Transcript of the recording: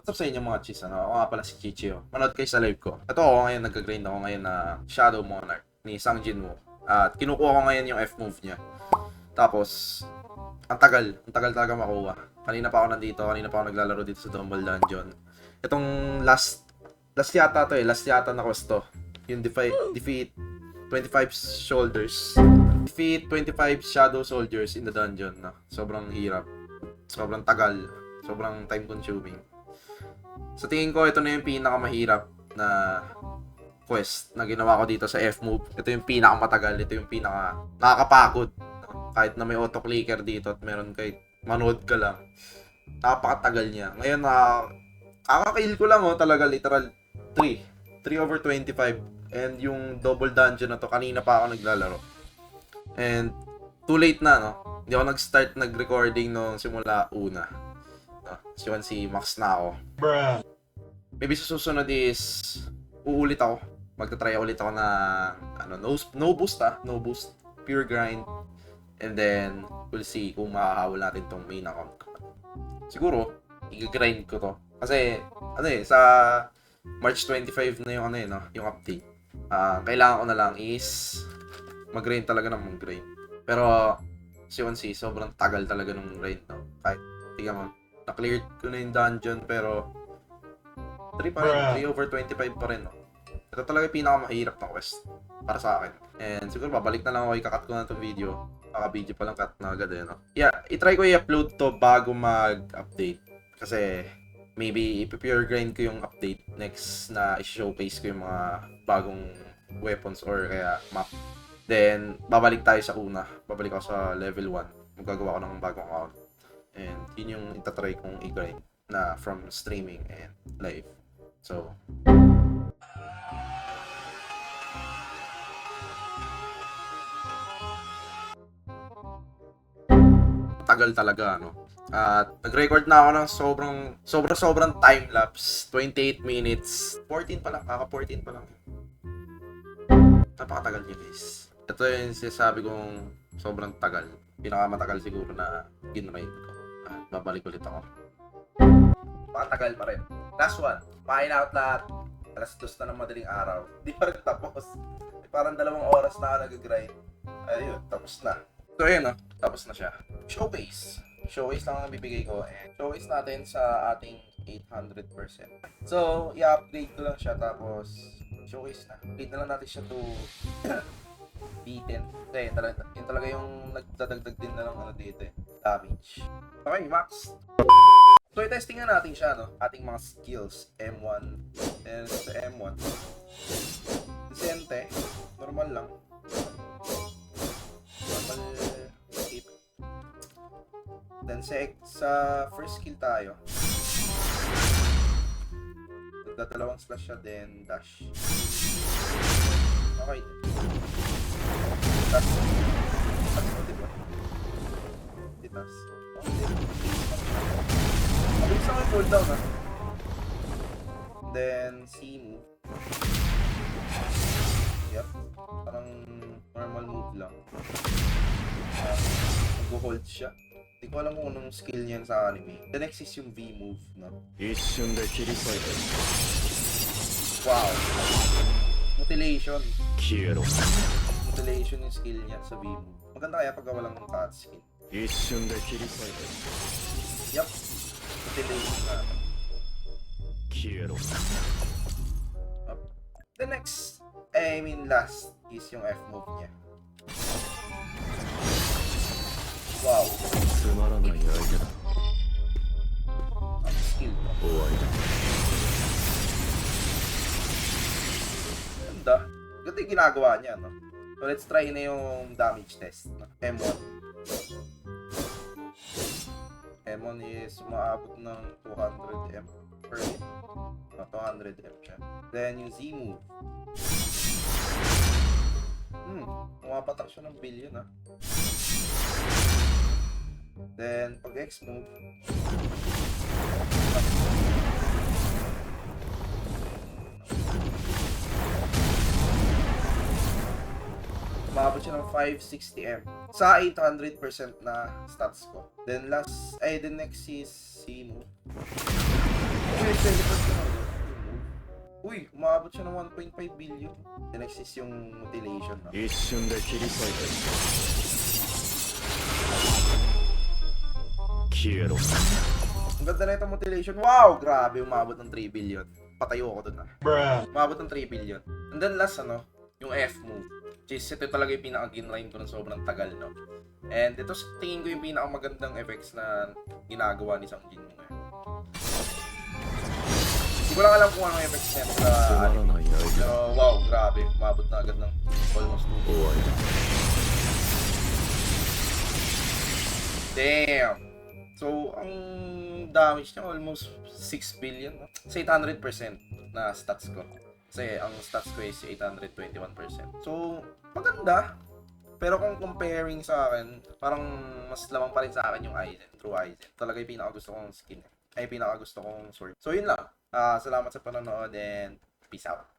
What's up sa inyo mga chis, ano? Ako nga pala si Chichio. Manood kayo sa live ko. Ito ako ngayon, nag-grind ako ngayon na Shadow Monarch ni Sang Jinwoo. At kinukuha ko ngayon yung F-move niya. Tapos, ang tagal talaga makuha. Kanina pa ako naglalaro dito sa Dumble Dungeon. Itong last yata to last yata na quest to. Yung defeat 25 shoulders. Defeat 25 shadow soldiers in the dungeon. No? Sobrang hirap. Sobrang tagal. Sobrang time consuming. Sa tingin ko, ito na yung pinakamahirap na quest na ginawa ko dito sa F-move. Ito yung pinakamatagal. Ito yung pinaka nakakapagod. Kahit na may auto-clicker dito at meron kahit manood ka lang. Napakatagal niya. Ngayon, kakakail ko lang talaga literal 3 over 25. And yung double dungeon na to, kanina pa ako naglalaro. And too late na, no? Hindi ako nag-start nag-recording nung simula una. Si Max na ako. Bruh. Maybe sa susunod is uulit ako. Magta-try ulit ako na no boost. Pure grind. And then we'll see kung makahabol natin tong main account ko. Siguro i-grind ko to. Kasi sa March 25 na yung yung update. Kailangan ko na lang is mag-grind talaga ng mag-grind. Pero si Onsi, sobrang tagal talaga ng grind, no? Kahit tingnan mo, na-clear ko na yung dungeon pero 3 pa rin, 3 over 25 pa rin, no? Ito talaga yung pinakamahirap na quest para sa akin. And siguro babalik na lang ako, ikakat ko na itong video. Video pa lang cut na agad no? Yeah, itry ko i-upload to bago mag-update. Kasi maybe i-pure grind ko yung update next na i-showcase ko yung mga bagong weapons or kaya map. Then, babalik tayo sa una. Babalik ako sa level 1. Magagawa ko ng bagong account. And yun yung itatry kong i-grind na from streaming and live. So, tagal talaga, no? At nag-record na ako ng sobrang time-lapse. 28 minutes. 14 pa lang. Kaka-14 pa lang. Napakatagal niya, guys. Ito yung sinasabi kong sobrang tagal. Pinakamatagal siguro na ginraid ko. At babalik ulit ako. Napakatagal pa rin. Last one. Pain out lahat. Alas 2 na ng madaling araw. Di pa rin tapos. Parang 2 oras na ako nag-grind. Ayun, tapos na. So ayun, no? Tapos na siya. Showcase. Showcase lang ang bibigay ko. And showcase natin sa ating 800%. So, i-upgrade ko lang siya tapos showcase na. Upgrade na lang natin siya to D10. Kasi yun talaga yung nagdadagdag din na lang dito damage. Okay, max. So, i-testing na natin siya, no? Ating mga skills. M1. And sa M1. Decente. Normal lang. Normal hit. Then sa first skill tayo. Dalawang slash siya, then dash. Okay. Dash. Dash mo, diba? Ditas. Mabilis lang yung cooldown, ha? Then C move. Yep. Parang normal move lang. Mag-hold siya. Hindi ko alam kung anong skill niyan sa anime. The next is yung V move, no? Wow. Mutilation. Mutilation yung skill niya sa V move. Maganda kaya pag walang cutscene. Yup. Mutilation na. The next, last is yung F move niya. Wow. Ang skill mo. Ganda. Ganda yung ginagawa niya, no? So, let's try na yung damage test. No? M1. M1 is umaabot ng 200 M per hit. No, 200 M siya. Then, yung Z move. Umapatak siya ng billion, ha? Then, pag X move, umabot siya ng 560M sa 800% na stats ko. Then the next is C move. teleport ko na. Uy, umabot siya ng 1.5 billion. The next is yung mutilation. No? 一瞬で切り裂いて消えろ。 Ang ganda na itong mutilation. Wow! Grabe, umabot ng 3 billion. Patayo ako dun ah. Umabot ng 3 billion. And then last ano, yung F move. Which is, ito talaga yung pinaka-ginrain ko ng sobrang tagal, no? And ito sa tingin ko yung pinakamagandang effects na ginagawa ni Sang Jin mo ngayon. Hindi ko lang alam kung anong effects niya sa つまら anime. ないアイデ Pero wow, grabe. Umabot na agad ng almost 2 ア終わりだ。 Damn! So, ang damage niya almost 6 billion. No? Sa 800% na stats ko. Kasi ang stats ko is 821%. So, maganda. Pero kung comparing sa akin, parang mas lamang pa rin sa akin yung Aizen, True Aizen. Talaga yung pinakagusto kong skin. Ay, pinakagusto kong sword. So, yun lang. Salamat sa panonood and peace out.